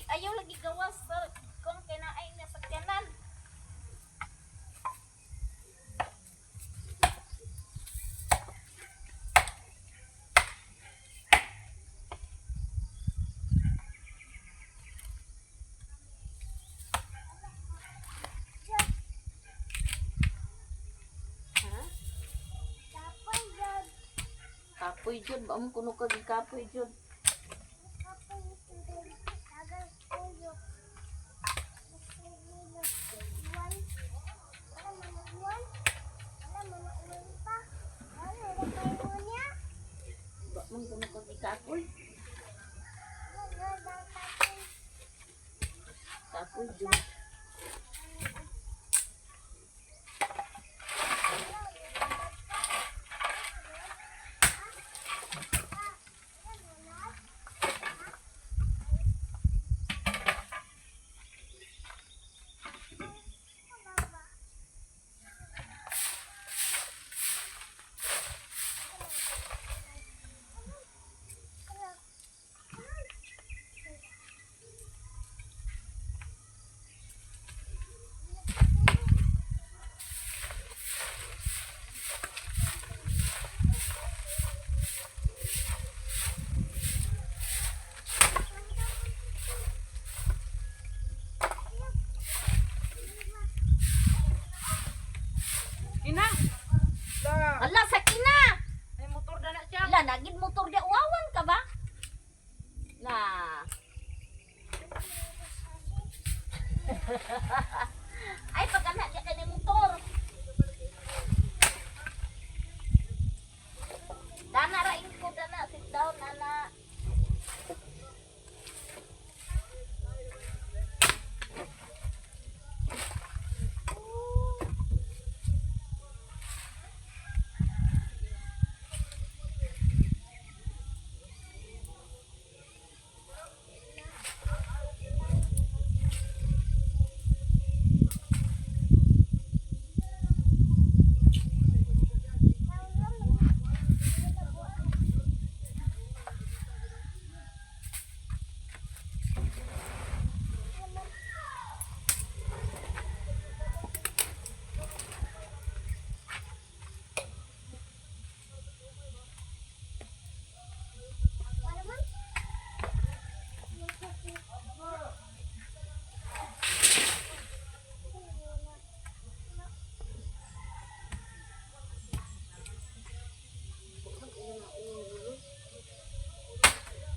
ayaw lagi gawas sa kung kinain na sakyanan. Kapoy jud, ba mo kuno kag kapoy jud. Ba mo kuno kag kapoy. Kapoy jud. Ala, sakina! Ay motor na siya. Ala, nagid motor dia. Wawan ka ba? Nah. Ay, pagkana dia kay motor. Dana ra ko dana, sit down nana.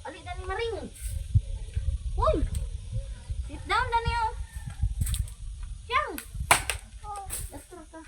Ali dani maring. Hoy. Sit down dani oh. Yang. Dasar ka.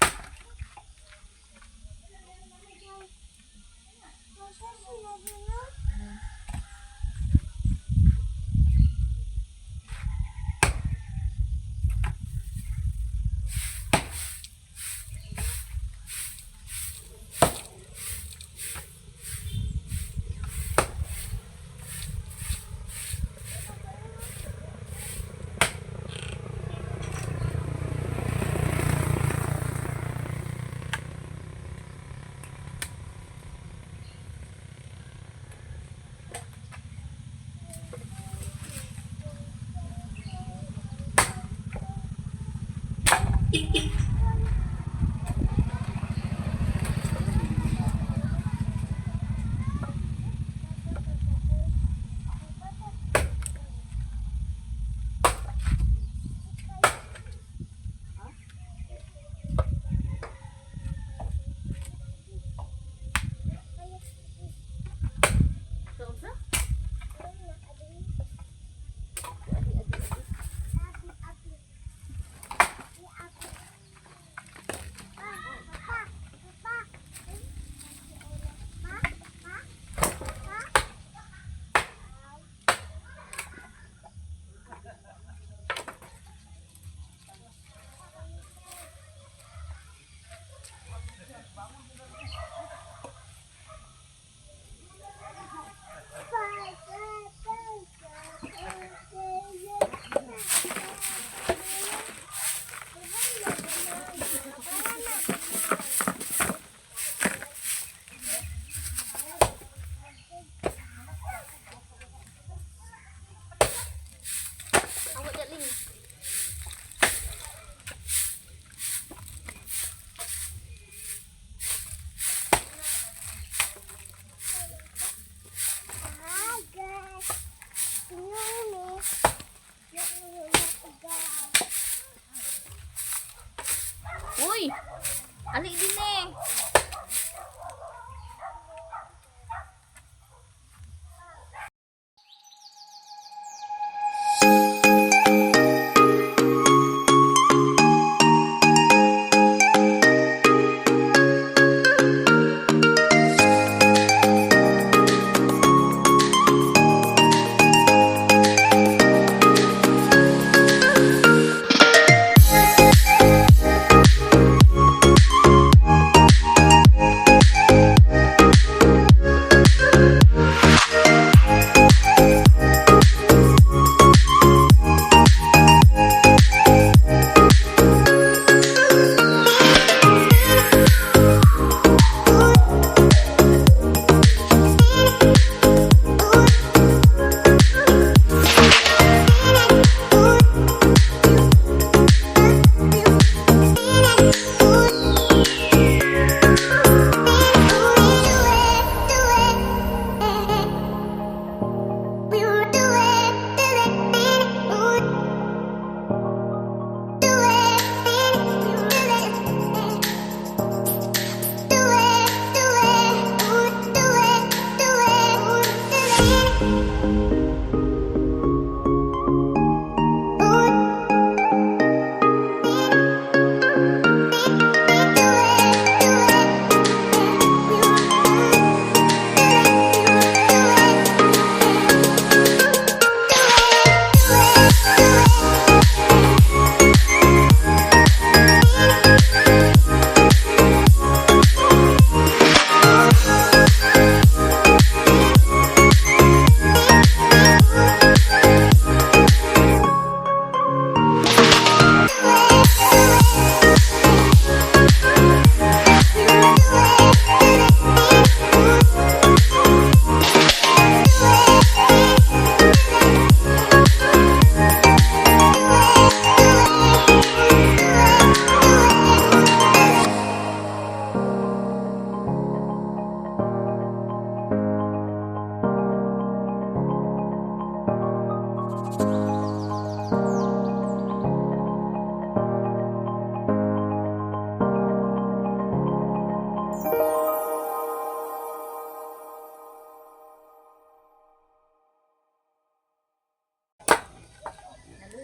Uy! Ali din eh.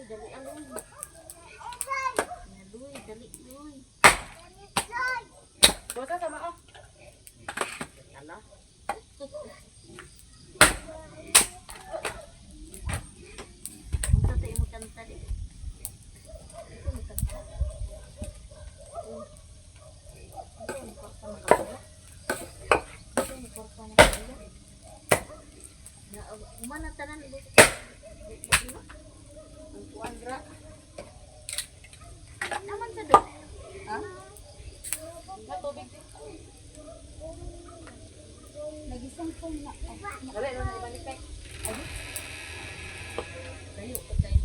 Dali aloy. Dali, dali, dali. Dosa sama oh. Ala. Unsa tayo mo kanta di? Ito mo kanta. Ito mo korpa na kaya. Ito mo korpa na kaya. Na umana tanan ibo. Ang kuandra. Naman sa do. Ha? Matubig din. Nagisang ko na. Dali na ibalik kay. Kayo ko tayo.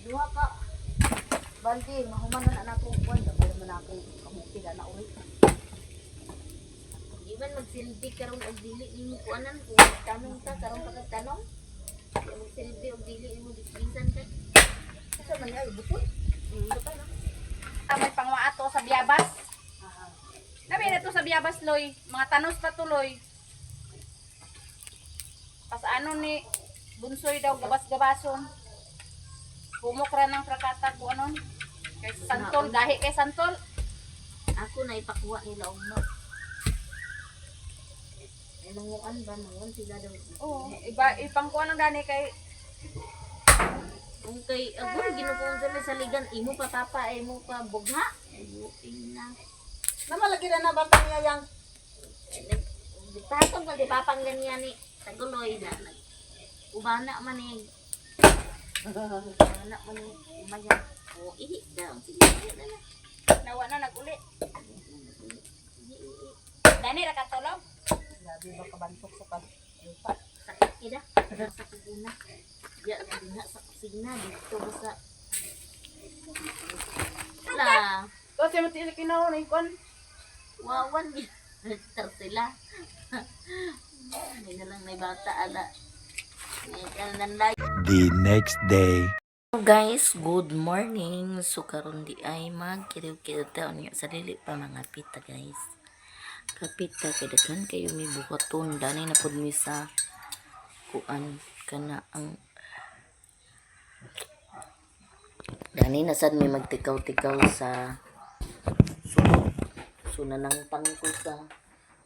Duha ka. Baldi, mahuman na anak ko kuan, daghan man ako kamukti na uri. Iban magsilbi karon og dili nimo kuanan kung tanong ta karon pagtanong. Magsilbi og dili nimo dispensan ka. Sa man ay butol. Butol na. May pangwaato sa biyabas. Nabi na to sa biyabas loy, mga tanos pa tuloy. Pas ano ni bunsoy daw gabas-gabason. Pumukra ng prakata ko anon. Kay santol, gahi kay santol. Ako na ipakuha nila og no. Ay manguan ba manguan sila daw. Oo, iba ipangkuha ng dani kay Kung kay agon ginukuan sila sa ligan imo pa papa imo pa bugha. Ayo ina. namalagi na nabatang niya yang Tatong ka di papang ganyan ni taguloy na. Ubana man ni. Ubana man ni umaya. O ihi daw sige na. nawa na naguli. Ihi. Dani ra katulog. Grabe ba kabantok sa pag lupa. Sakit ida. Sa kusina. Ya diha sa kusina dito ba sa la Kasi mati sa kinaw na ikon. wawan di sila. Hindi na lang may bata ala. May kanan The next day. Guys, good morning. So karon di ay magkiriw-kiriw taon nga sa dili pa mga pita guys. Kapita kay daghan kayo may buhaton danay na pud mi sa kuan kana ang danay na sad may magtikaw-tikaw sa sulod. So nanangtang ko sa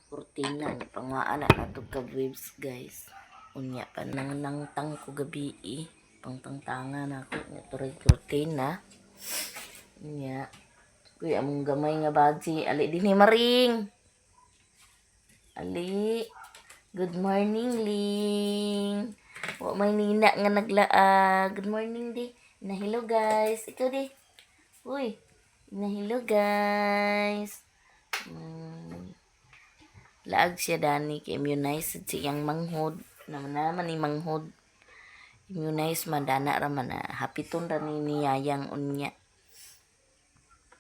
kurtina ni pangwaana na to ka waves guys. Unya pa nangtang ko gabi pangtangtangan ako nga turay kurtina. Unya kuy among gamay nga baji ali dinhi maring. Ali. Good morning, Ling. Wa may nina nga naglaag. Good morning di. Na hello guys. Ikaw di. Uy. Na hello guys. Laag siya dani kay immunized siyang manghod. Naman ni manghod. Immunized madana ra man na. Hapiton ra ni niyayang unya.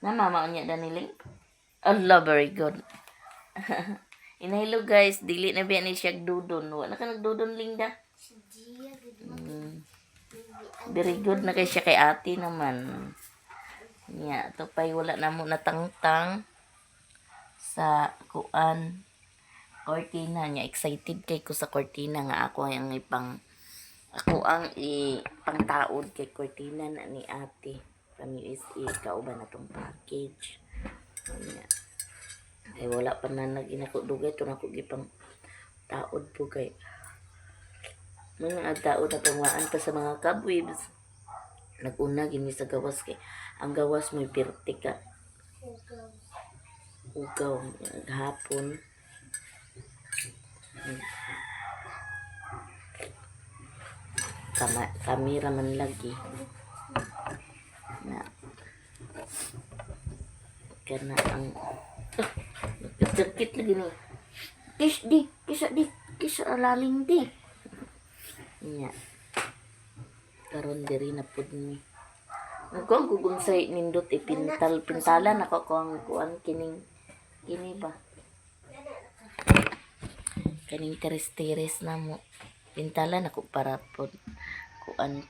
Na mama unya dani Ling. Allah, very good. Inahilo guys, dili na biya ni siya dudon. Wala ka nagdudon Linda. Si Gia, good morning. Very good na kay siya kay ate naman. Nya, to pay wala na mo natangtang sa kuan cortina niya. Excited kay ko sa cortina nga ako ang ang ipangtaod kay cortina na ni ate from USA kauban na tong package. Nya. Ay wala pa na naginako dugay to nako gipang taod po kay mga taod na pangwaan pa sa mga cobwebs. Naguna gini sa gawas kay ang gawas may pirti ka ugaw hapon. Kamera man lagi na kana ang sakit lagi ni kisa alaling di nya karon diri na pud ni nagkuang gugunsay nindot pintalan ako kung kuan kini ba kaning teres na mo pintalan ako para pud kuan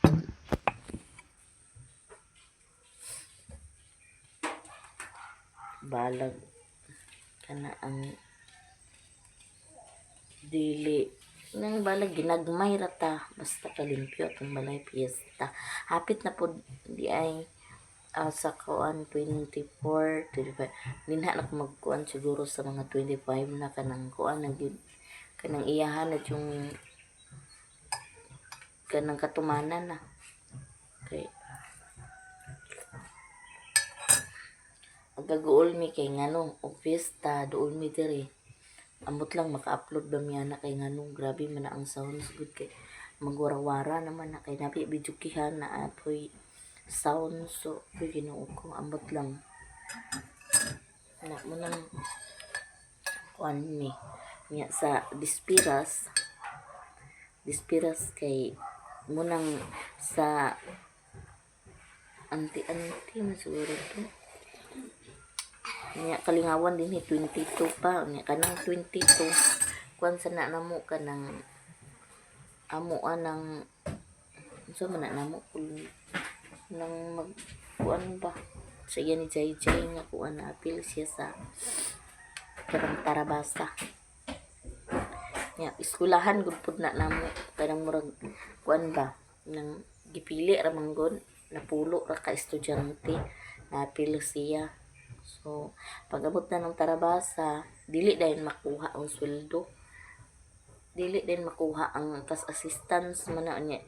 balag kana ang dili nang balag ginagmay rata basta kalimpyo atong balay piyesta hapit na pod di ay sa kuan 24 25 dinha na ko magkuan siguro sa mga 25 na kanang kuan na gyud kanang iyahan at yung kanang katumanan na kay agaguol mi kay ngano og fiesta duol mi diri ambot lang maka-upload ba miya na kay nganong grabe man na ang sounds good kay magwarawara naman na kay nabi bijukihan na apoy sound so Ginoo ko ambot lang na mo nang kuan mi nya sa dispiras kay mo nang sa anti man siguro to nya kalingawan din 22 pa nya kanang 22 kuan sana namo kanang amuan ng so man namo nang mag kuan ba sa iya ni Jay nga kuan na apil siya sa kanang Tarabasa nya iskulahan gud pud na namo kanang murag kuan ba nang gipili ra manggod napulo ra ka estudyante na apil siya. So, pag-abot na ng Tarabasa, dili dayon makuha ang sweldo. Dili din makuha ang kas assistance man na niya.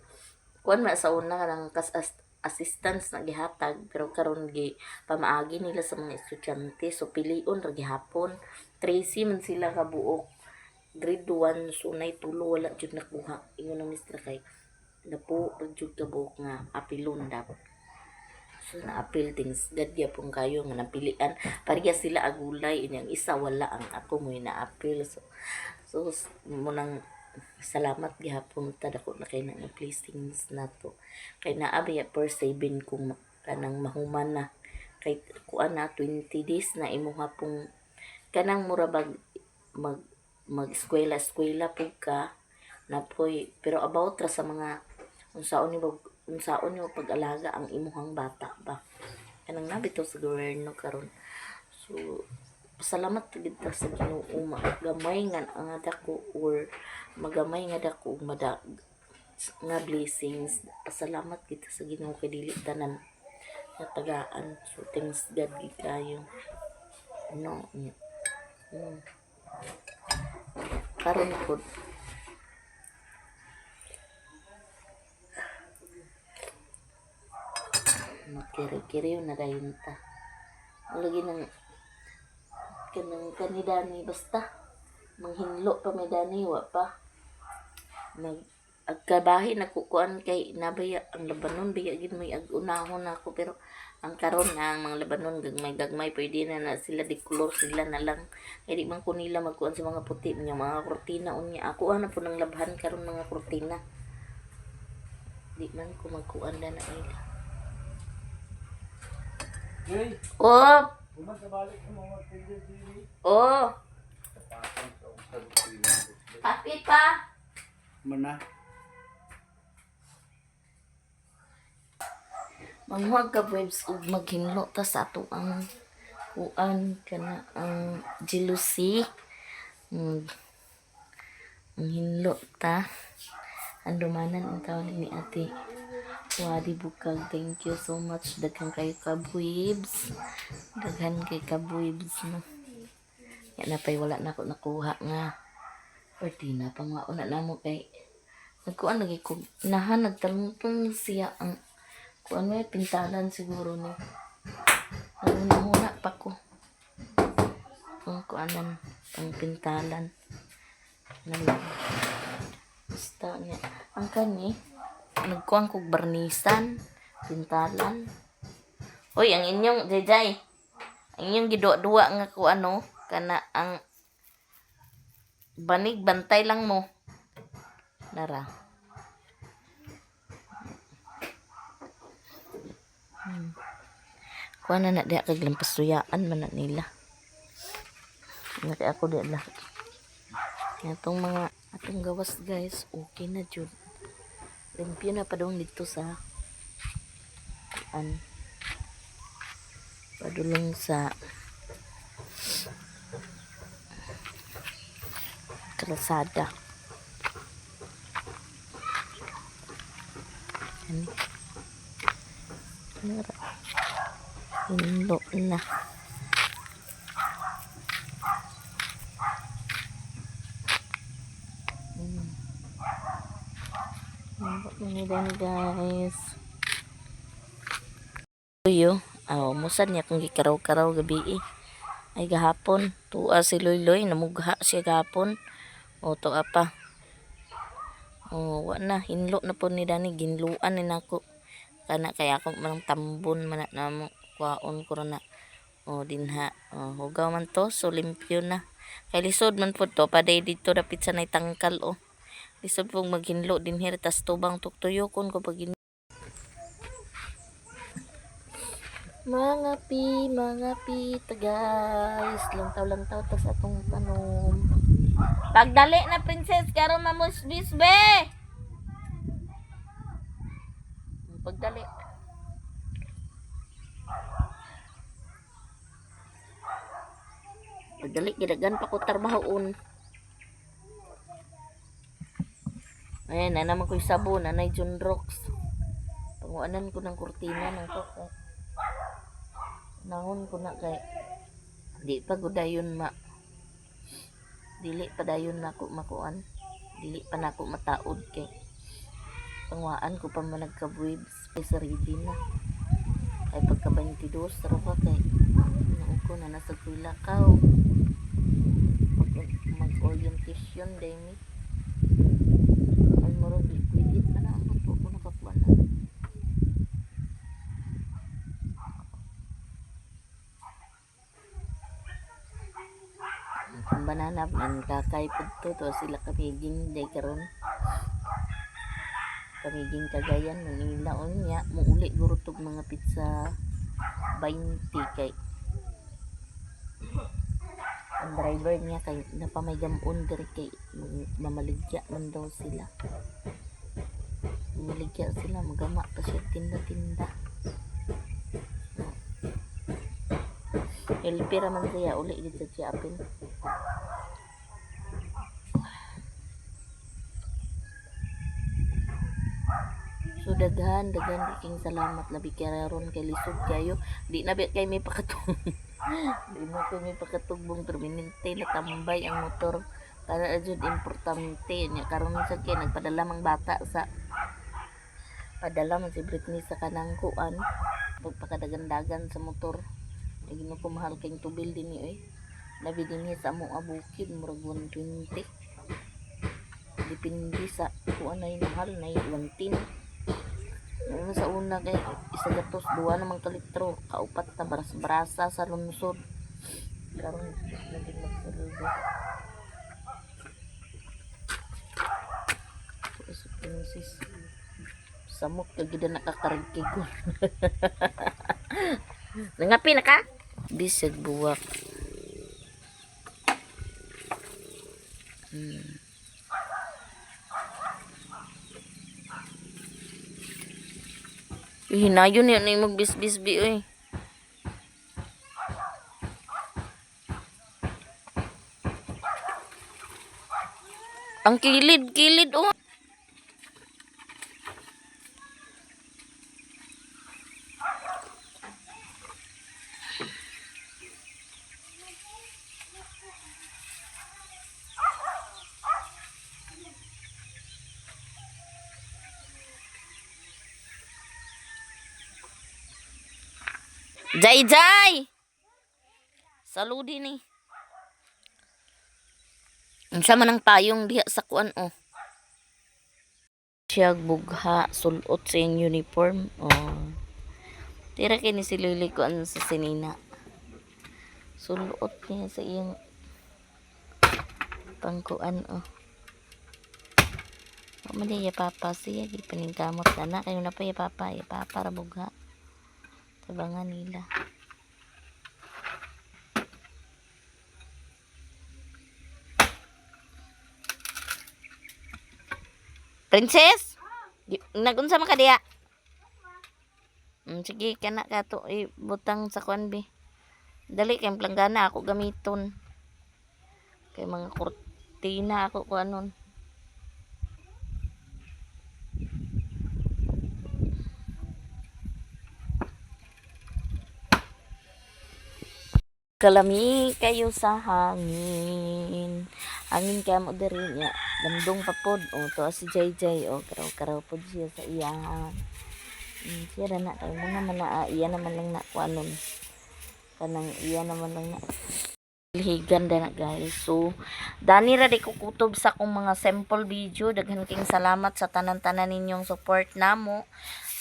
Kuan man sa una kanang kas assistance na gihatag pero karon gi pamaagi nila sa mga estudyante. So pilion ra gihapon. 13 man sila ka buok. Grade 1 so nay tulo wala jud nakuha. Ingon ang mister kay napo jud ka buok nga apilon dapat. So na-appeal things gadya pong kayo nga napilian pareha sila agulay inyang isa wala ang ako mo na-appeal so mo nang salamat gihapon ta dako na kay nang placings nato kay naabi per 7 kung kanang mahuman na kay kuan na 20 days na imuha pong kanang murabag mag eskwela pug ka napoy pero about ra sa mga unsaon ni unsaon yo pag-alaga ang imuhang bata ba. Kanang nabitaw sa gobyerno karon. So salamat gid ta sa Ginoo gamay nga ang dako or magamay nga dako nga blessings. Salamat gid ta sa Ginoo kay dili tanan natagaan. So thanks God gid kayo. No. Karon po makiri-kiri na dayon ta. Lagi ng kanang kanidani basta manghinlo pa may dani wa pa nag agkabahi nakukuan kay nabaya ang labanon biya gid may agunahon ako pero ang karon nga ang mga labanon gagmay pwede na sila di color sila na lang kay di man ko nila magkuan sa mga puti niya mga kurtina unya ako ana po nang labhan karon mga kurtina di man ko magkuan na ila. Oh. Oh. Happy pa. Mana? Manghuwag ka waves ug maghinlo ta sa ato ang kuan kana ang jealousy. Ang hinlo ta. Andumanan ang tawag ni Ate Wadi Bukag. Thank you so much. Daghan kayo kabwibs. Daghan kay kabwibs no. Yan na pa'y wala na ako nakuha nga. Pertina pang mauna na mo kay nagkuan lagi ko. Nahan nagtalungtong siya ang kuan may pintalan siguro ni. Naguna pa ko. Ang kuanan ang pintalan. Nalang. Basta niya. Ang kani nagkuhan kog barnisan, pintalan. Hoy, ang inyong Jayjay. Ang inyong gidua-dua nga ko ano, kana ang banig bantay lang mo. Nara. Kuha na diya kag lampasuyaan man na nila. Nati ako diya lah. Itong mga atong gawas guys, okay na jud. Limpyo na padung dito sa padulong sa kalsada. Hinlo na. Ini guys. Tuyo. Musan niya kung gikaraw-karaw gabi ay gahapon. Tuwa si Loy-Loy. Namugha siya gahapon. O to apa. O na. Hinlo na po ni Dani. Ginluan ni nako. Kana kaya ako manang tambon man na mo. Kwaon ko na. O dinha. Hugaw man to. So limpyo na. Kay lisod man po to. Paday dito dapit sa nay tangkal o. Lisod pong maghinlo din here. Tas tubang tuktuyo kon ko pag mga pita guys. Lantaw tas atong tanom. Pagdali na princess karon mamusbis be. Pagdali. Pagdali gidagan pa ko trabahoon. Ayan na naman ko yung sabon. Anay John Rocks. Panguanan ko ng kurtina ng koko. Nahon ko na kay di pa gudayon dili pa dayon nako makuan. Dili pa nako mataod kay panguaan ko pa man nagka-waves kay sarili na. Ay pagka 22 ra pa kay ko na nasa Kulakaw. Mag-orientation day mi. Ay moro liquid pa na ako to ko nakakuan na. Ang banana man kakay pud to sila kamiging day karon. Kamiging Cagayan Manila unya muuli guro tog mga pizza 20 kay ang driver niya kay napamay gamon diri kay mamaligya man daw sila. Maligya sila, magama pa siya tinda-tinda. Helper man siya uli dito siya apin. So daghan king salamat labi karon kay lisod kayo. Di na kay may pakatong. Di na kay may pakatugbong permanente na tambay ang motor. Para jud importante nya karon sa kay nagpadala mang bata sa padala man si Britney sa kanang kuan pagpakadagan-dagan sa motor. Ay gino ko mahal kayong tubil din ni oy. Labi din sa amo abukid murag 120. Depende sa kuan ay mahal na 110. Ano sa una kay isa gatos duwa namang kalitro kaupat na baras-barasa sa lungsod. Karon naging magsaludo. Sis samok kag gid nakakarigkig ko. Nangapi na ka? Bisag buwak. Hinayon yun na magbisbisbi oy. Ang kilid oh. Jay! Saludi ni. Unsa man ang payong diha sa kuan oh. Siyag bugha sulot sa iyang uniform. Oh. Tira kini si Lily kuan sa sinina. Sulot niya sa iyang pangkuan oh. Mali ya papa siya gipaningkamot na kayo na pa ya papa ra bugha. Tabangan nila. Princess? Nagunsa man ka diya? Sige, kana ka to ibutang sa kuan bi. Dali kay planggana ako gamiton. Kay mga kurtina ako kuanon. Kalami kayo sa hangin. Hangin kaya mo diri niya. Landong pa pod. O, to si JJ. O, karaw-karaw pod siya sa iya. Siya na kayo mo naman na. Iya naman lang na kuanon. Kanang iya naman lang na. Higan na guys. So, dani ra di ko kutob sa kong mga sample video. Daghan king salamat sa tanan-tanan ninyong support namo.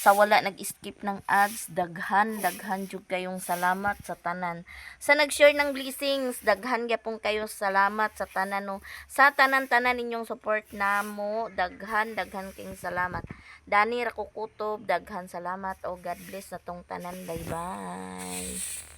Sa wala nag-skip ng ads, daghan jud kayong salamat sa tanan. Sa nag-share ng blessings, daghan gyapon kayo salamat sa tanan no. Sa tanan-tanan ninyong support namo, daghan king salamat. Dani ra ko kutob, daghan salamat o God bless na tong tanan. Bye-bye.